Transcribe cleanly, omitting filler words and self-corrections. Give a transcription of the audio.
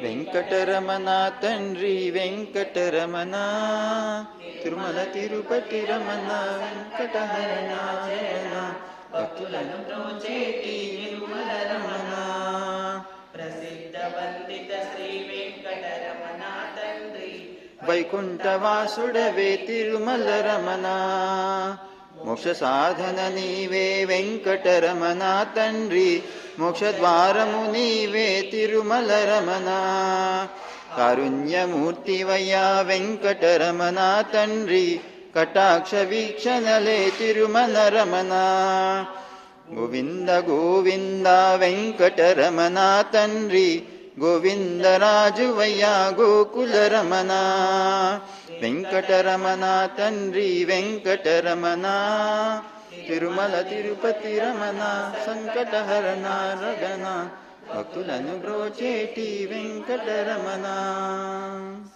వెంకటరమణ తండ్రి వెంకటరమణ, తిరుమల తిరుపతి రమణ వెంకటహరణ రమణ, భక్తులను బ్రోచేటి తిరుమల రమణ. ప్రసిద్ధ వందిత శ్రీ వెంకటరమణ తండ్రి, వైకుంఠవాసుడవే తిరుమల రమణ. మోక్ష సాధన నీవే వెంకటరమణ తండ్రి, మోక్షద్వారము నీవే తిరుమల రమణ. కారుణ్యమూర్తివయ్యా వెంకటరమణ తండ్రి, కటాక్ష వీక్షణలే తిరుమల రమణ. గోవింద గోవింద వెంకటరమణ తండ్రి, గోవిందరాజువయ్యా గోకుల రమణ. వెంకటరమణ తండ్రి వెంకటరమణ, తిరుమల తిరుపతి రమణ సంకటహరణ రగణ, భక్తులను బ్రోచేటి వెంకటరమణ.